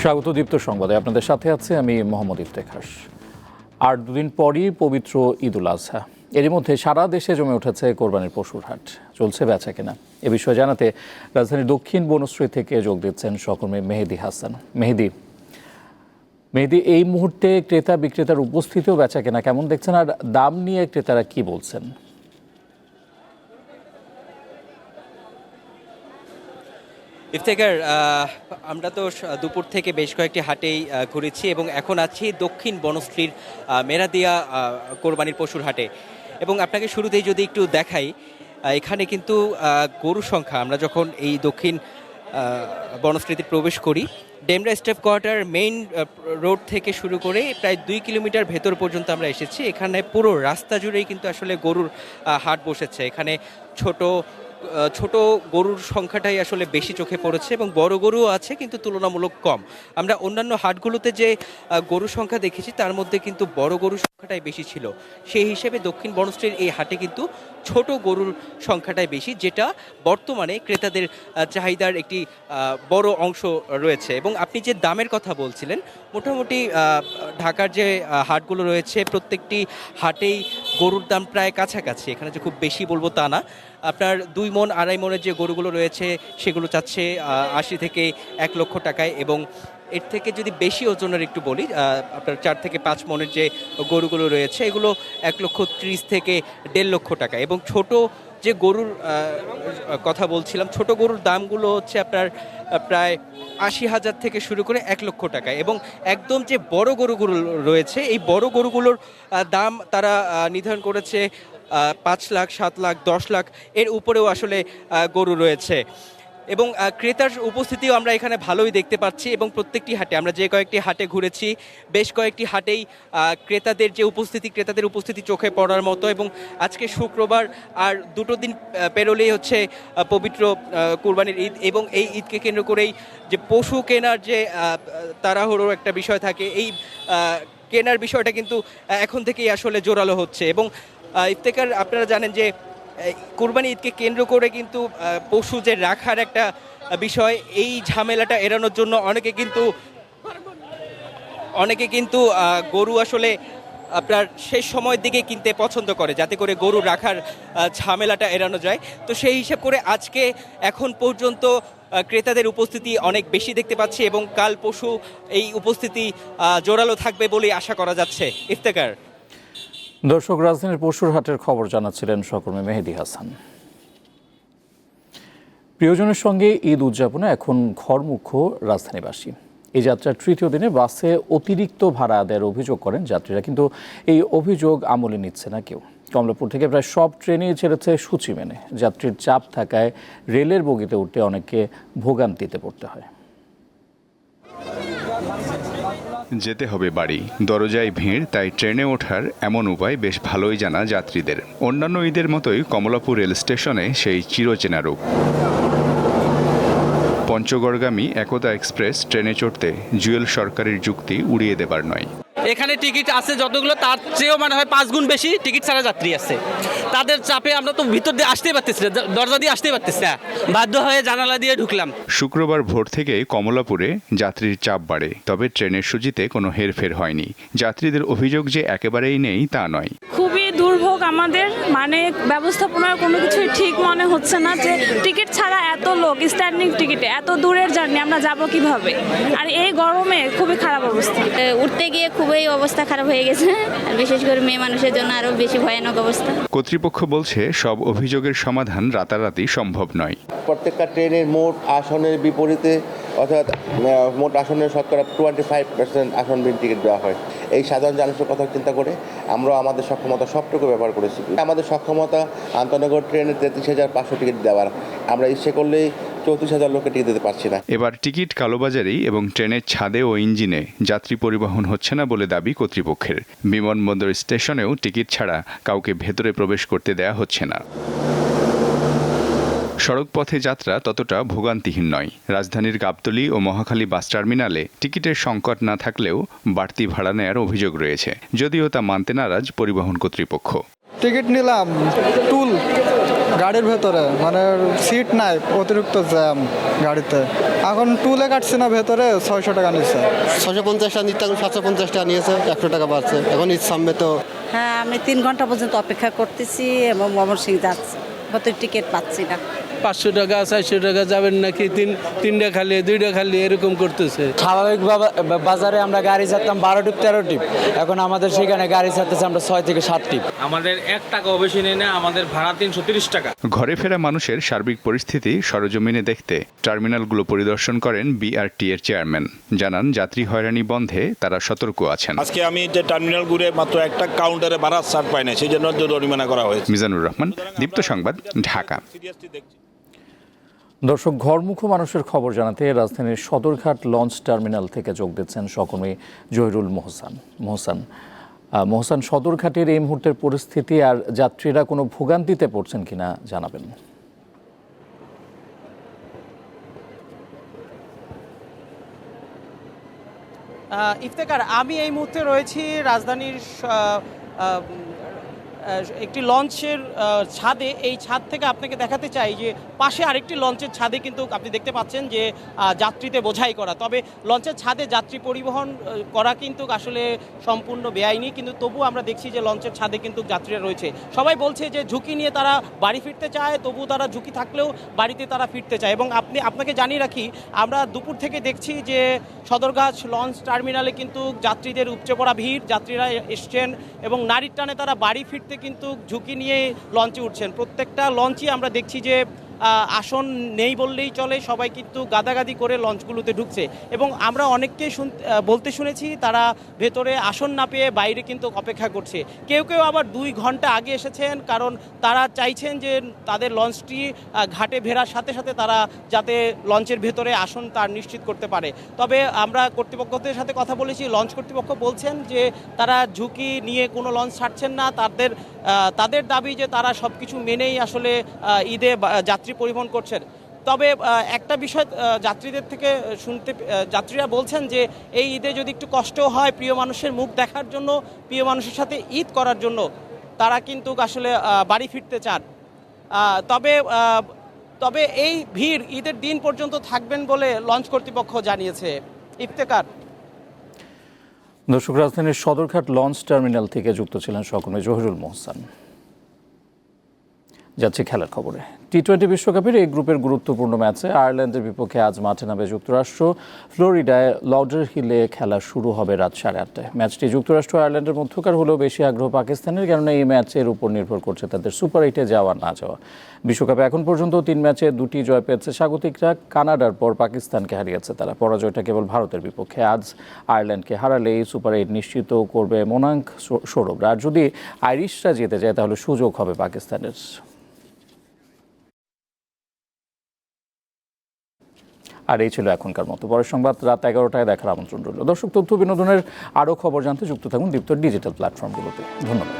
স্বাগত দীপ্ত সংবাদে আপনাদের সাথে আছে আমি মোহাম্মদ ইফতেখার। আর দুদিন পরই পবিত্র ঈদুল আজহা, এরই মধ্যে সারা দেশে জমে উঠেছে কোরবানির পশুর হাট, চলছে বেচা কেনা। এ বিষয়ে জানাতে রাজধানীর দক্ষিণ বনশ্রী থেকে যোগ দিচ্ছেন সহকর্মী মেহেদি হাসান। মেহেদি, এই মুহূর্তে ক্রেতা বিক্রেতার উপস্থিতিও বেচা কেনা কেমন দেখছেন, আর দাম নিয়ে ক্রেতারা কি বলছেন? ইফতেখার, আমরা তো দুপুর থেকে বেশ কয়েকটি হাটেই ঘুরেছি এবং এখন আছি দক্ষিণ বনশ্রীর মেরাদিয়া কোরবানির পশুর হাটে। এবং আপনাকে শুরুতেই যদি একটু দেখাই, এখানে কিন্তু গরুর সংখ্যা, আমরা যখন এই দক্ষিণ বনশ্রীতে প্রবেশ করি, Demra step quarter main road থেকে শুরু করে প্রায় 2 কিলোমিটার ভেতর পর্যন্ত আমরা এসেছি। এখানে পুরো রাস্তা জুড়েই কিন্তু আসলে গরুর হাট বসেছে। এখানে ছোট গরুর সংখ্যাটাই আসলে বেশি চোখে পড়েছে এবং বড় গরুও আছে, কিন্তু তুলনামূলক কম। আমরা অন্যান্য হাটগুলোতে যে গরুর সংখ্যা দেখেছি তার মধ্যে কিন্তু বড় গরুর সংখ্যাটাই বেশি ছিল। সেই হিসেবে দক্ষিণ বনশ্রীর এই হাটে কিন্তু ছোট গরুর সংখ্যাটাই বেশি, যেটা বর্তমানে ক্রেতাদের চাহিদার একটি বড় অংশ রয়েছে। এবং আপনি যে দামের কথা বলছিলেন, মোটামুটি ঢাকার যে হাটগুলো রয়েছে প্রত্যেকটি হাটেই গরুর দাম প্রায় কাছাকাছি। এখানে যে খুব বেশি বলবো তা না। আপনার 2 মণ 2.5 মণের যে গরুগুলো রয়েছে সেগুলো চাচ্ছে 80 থেকে 1 লক্ষ টাকায়, এবং এর থেকে যদি বেশি ওজনের একটু বলি, আপনার 4 থেকে 5 মণের যে গরুগুলো রয়েছে এগুলো 1,30,000 থেকে 1.5 লক্ষ টাকা। এবং ছোট যে গরুর কথা বলছিলাম, ছোট গরুর দামগুলো হচ্ছে আপনার প্রায় 80,000 থেকে শুরু করে 1 লক্ষ টাকা। এবং একদম যে বড় গরুগুলো রয়েছে, এই বড় গরুগুলোর দাম তারা নির্ধারণ করেছে 5 লাখ, 7 লাখ, 10 লাখ এর উপরেও আসলে গরু রয়েছে। এবং ক্রেতার উপস্থিতিও আমরা এখানে ভালোই দেখতে পাচ্ছি। এবং প্রত্যেকটি হাটে, আমরা যে কয়েকটি হাটে ঘুরেছি, বেশ কয়েকটি হাটেই ক্রেতাদের উপস্থিতি চোখে পড়ার মতো। এবং আজকে শুক্রবার, আর 2 দিন পেরোলেই হচ্ছে পবিত্র কুরবানির ঈদ। এবং এই ঈদকে কেন্দ্র করেই যে পশু কেনার যে তাড়াহুড়োর একটা বিষয় থাকে, এই কেনার বিষয়টা কিন্তু এখন থেকেই আসলে জোরালো হচ্ছে। এবং ইফতেখার, আপনারা জানেন যে কুরবানি ঈদকে কেন্দ্র করে কিন্তু পশু যে রাখার একটা বিষয়, এই ঝামেলাটা এড়ানোর জন্য অনেকে কিন্তু গরু আসলে আপনার শেষ সময়ের দিকে কিনতে পছন্দ করে, যাতে করে গরু রাখার ঝামেলাটা এড়ানো যায়। তো সেই হিসাব করে আজকে এখন পর্যন্ত ক্রেতাদের উপস্থিতি অনেক বেশি দেখতে পাচ্ছি, এবং কাল পশু এই উপস্থিতি জোরালো থাকবে বলেই আশা করা যাচ্ছে। ইফতেখার। দর্শক, রাজধানীর পশুর হাটের খবর জানাচ্ছিলেন সহকর্মী মেহেদি হাসান। প্রিয়জনের সঙ্গে ঈদ উদযাপনে এখন ঘরমুখ্য রাজধানীবাসী। এই যাত্রার 3য় দিনে বাসে অতিরিক্ত ভাড়া আদায়ের অভিযোগ করেন যাত্রীরা, কিন্তু এই অভিযোগ আমলে নিচ্ছে না কেউ। কমলাপুর থেকে প্রায় সব ট্রেনেই ছেড়েছে সূচি মেনে। যাত্রীর চাপ থাকায় রেলের বগিতে উঠতে অনেককে ভোগান্তিতে পড়তে হয়। যেতে হবে বাড়ি, দরজায় ভিড়, তাই ট্রেনে ওঠার এমন উপায় বেশ ভালোই জানা যাত্রীদের। অন্যান্য ঈদের মতোই কমলাপুর রেল স্টেশনে সেই চিরচেনা রূপ। পঞ্চগড়গামী একতা এক্সপ্রেস ট্রেনে চড়তে জুয়েল সরকারের যুক্তি উড়িয়ে দেবার নয়। এখানে টিকিট আছে যতগুলো, তার চেয়েও মানে হয় 5 গুণ বেশি টিকিট ছাড়া যাত্রী আছে। তাদের চাপে আমরা তো ভিতর দিয়ে আসতেই পারতেছি না, দরজা দিয়ে আসতেই পারতেছি না, বাধ্য হয়ে জানালা দিয়ে ঢুকলাম। শুক্রবার ভোর থেকে কমলাপুরে যাত্রীর চাপ বাড়ে, তবে ট্রেনের সূচিতে কোনো হেরফের হয়নি। যাত্রীদের অভিযোগ যে একেবারেই নেই তা নয়। খুবই দুর্ভোগ আমাদের, মানে ব্যবস্থাপনার কোনো কিছুই ঠিক মনে হচ্ছে না। যে টিকিট ছাড়া এত লোক, স্ট্যান্ডিং টিকিটে এত দূরের জার্নি আমরা যাব কিভাবে? আর এই গরমে খুবই খারাপ অবস্থা। উঠতে গিয়ে খুবই অবস্থা খারাপ হয়ে গেছে, আর বিশেষ করে মেয়ে মানুষের জন্য আরো বেশি ভয়ানক অবস্থা। কর্তৃপক্ষ বলছে সব অভিযোগের সমাধান রাতারাতি সম্ভব নয়। প্রত্যেকটা ট্রেনের মোট আসনের বিপরীতে, অর্থাৎ মোট আসনের শতকরা 25% আসন বিহীন টিকিট দেওয়া হয়। এই সাধারণ মানুষের কথা চিন্তা করে আমরা আমাদের সক্ষমতা সবটুকু ব্যবহার করেছি। আমাদের সক্ষমতা আন্তনগর ট্রেনে 33,500 টিকিট দেওয়ার, আমরা ইচ্ছে করলেই 34,000 লোককে টিকিট দিতে পারছি না। এবার টিকিট কালোবাজারি এবং ট্রেনের ছাদে ও ইঞ্জিনে যাত্রী পরিবহন হচ্ছে না বলে দাবি কর্তৃপক্ষের। বিমানবন্দর স্টেশনেও টিকিট ছাড়া কাউকে ভেতরে প্রবেশ করতে দেয়া হচ্ছে না। সড়কপথে যাত্রা ততটা ভোগান্তিহীন নয়। রাজধানীর গাবতলী ও মহাখালী বাস টার্মিনালে টিকিটের সংকট না থাকলেও বাড়তি ভাড়া নেয়ার অভিযোগ রয়েছে, যদিও তা মানতে নারাজ পরিবহন কর্তৃপক্ষ। টিকিট নিলাম টুল গাড়ির ভেতরে মানে সিট নাই, অতিরিক্ত জ্যাম গাড়িতে। এখন টুলে কাটছে না ভেতরে, 600 টাকা নিচ্ছে। 650 টাকা নিতে, এখন 750 টাকা নিয়েছে, 100 টাকা বাড়ছে। এখন ঈদ সামনে তো। হ্যাঁ, আমি 3 ঘন্টা পর্যন্ত অপেক্ষা করতেছি এবং ময়মনসিংহ যাচ্ছি, কত টিকিট পাচ্ছি না। 500 টাকা 400 টাকা যাবেন নাকি, তিনটা খালি 2টা খালি এরকম করতেছে। স্বাভাবিক বাজারে আমরা গাড়ি ছাড়তাম 12 টিপ 13 টিপ, এখন আমাদের সেখানে গাড়ি ছাড়তেছে আমরা 6 থেকে 7 টিপ। আমাদের 1 টাকাও বেশি নেই না, আমাদের ভাড়া 330 টাকা। ঘরে ফেরা মানুষের সার্বিক পরিস্থিতি সরজমিনে দেখতে টার্মিনালগুলো পরিদর্শন করেন বিআরটি এর চেয়ারম্যান। জানান, যাত্রী হয়রানি বন্ধে তারা সতর্ক আছেন। আজকে আমি যে টার্মিনাল ঘুরে মাত্র একটা কাউন্টারে ভাড়া ছাড় পাই না, সেই জন্য জরিমানা করা হয়েছে। মিজানুর রহমান, দীপ্ত সংবাদ, ঢাকা। দর্শক, ঘরমুখো মানুষের খবর জানাতে রাজধানীর সদরঘাট লঞ্চ টার্মিনাল থেকে যোগ দিচ্ছেন সহকর্মী জহিরুল মোহসান, সদরঘাটের এই মুহূর্তের পরিস্থিতি আর যাত্রীরা কোনো ভোগান্তিতে পড়ছেন কিনা জানাবেন। ইফতেখার, আমি এই মুহূর্তে রয়েছি রাজধানীর একটি লঞ্চের ছাদে। এই ছাদ থেকে আপনাকে দেখাতে চাই যে পাশে আরেকটি লঞ্চের ছাদে কিন্তু আপনি দেখতে পাচ্ছেন যে যাত্রীতে বোঝাই করা। তবে লঞ্চের ছাদে যাত্রী পরিবহন করা কিন্তু আসলে সম্পূর্ণ বেআইনি, কিন্তু তবু আমরা দেখছি যে লঞ্চের ছাদে কিন্তু যাত্রীরা রয়েছে। সবাই বলছে যে ঝুঁকি নিয়ে তারা বাড়ি ফিরতে চায়, তবু তারা ঝুঁকি থাকলেও বাড়িতে তারা ফিরতে চায়। এবং আপনাকে জানিয়ে রাখি, আমরা দুপুর থেকে দেখছি যে সদরঘাট লঞ্চ টার্মিনালে কিন্তু যাত্রীদের উপচে পড়া ভিড়, যাত্রীরা এসছেন এবং নারীর টানে তারা বাড়ি ফিরতে কিন্তু ঝুঁকি নিয়ে লঞ্চে উঠছেন। প্রত্যেকটা লঞ্চই আমরা দেখছি যে আসন নেই বললেই চলে, সবাই কিন্তু গাদাগাদি করে লঞ্চগুলোতে ঢুকছে। এবং আমরা অনেককেই বলতে শুনেছি তারা ভেতরে আসন না পেয়ে বাইরে কিন্তু অপেক্ষা করছে। কেউ কেউ আবার 2 ঘন্টা আগে এসেছেন, কারণ তারা চাইছেন যে তাদের লঞ্চটি ঘাটে ভেরার সাথে সাথে তারা যাতে লঞ্চের ভেতরে আসন তার নিশ্চিত করতে পারে। তবে আমরা কর্তৃপক্ষদের সাথে কথা বলেছি, লঞ্চ কর্তৃপক্ষ বলছেন যে তারা ঝুঁকি নিয়ে কোনো লঞ্চ ছাড়ছেন না। তাদের দাবি যে তারা সব কিছু মেনেই আসলে ঈদে যাত্রী পরিবহন করছেন। তবে একটা বিষয় যাত্রীদের থেকে যাত্রীরা বলছেন যে এই ঈদে যদি একটু কষ্ট হয় প্রিয় মানুষের মুখ দেখার জন্য, প্রিয় মানুষের সাথে ঈদ করার জন্য, তারা কিন্তু আসলে বাড়ি ফিরতে চান। তবে এই ভিড় ঈদের দিন পর্যন্ত থাকবেন বলে লঞ্চ কর্তৃপক্ষ জানিয়েছে। ইফতেখার। দর্শক, রাজধানীর সদরঘাট লঞ্চ টার্মিনাল থেকে যুক্ত ছিলেন সহকর্মী জহিরুল মোহসান। যাচ্ছে খেলার খবরে। টি-20 বিশ্বকাপের এই গ্রুপের গুরুত্বপূর্ণ ম্যাচে আয়ারল্যান্ডের বিপক্ষে আজ মাঠে নামবে যুক্তরাষ্ট্র। ফ্লোরিডায় লডার হিলে খেলা শুরু হবে রাত 8:30টায়। ম্যাচটি যুক্তরাষ্ট্র আয়ারল্যান্ডের মধ্যকার হলেও বেশি আগ্রহ পাকিস্তানের, কেননা এই ম্যাচের উপর নির্ভর করছে তাদের সুপার 8-এ যাওয়া না যাওয়া। বিশ্বকাপে এখন পর্যন্ত 3 ম্যাচে 2টি জয় পেয়েছে স্বাগতিকরা। কানাডার পর পাকিস্তানকে হারিয়েছে তারা। পরাজয়টা কেবল ভারতের বিপক্ষে। আজ আয়ারল্যান্ডকে হারালেই সুপার 8 নিশ্চিত করবে মোনাঙ্ক সৌরভরা। আর যদি আইরিশরা জিতে যায় তাহলে সুযোগ হবে পাকিস্তানের। আর এই ছিল এখনকার মতো। পরের সংবাদ রাত 11টায় দেখার আমন্ত্রণ রইল। দর্শক, তথ্য বিনোদনের আরও খবর জানতে যুক্ত থাকুন দীপ্ত ডিজিটাল প্ল্যাটফর্মগুলোতে। ধন্যবাদ।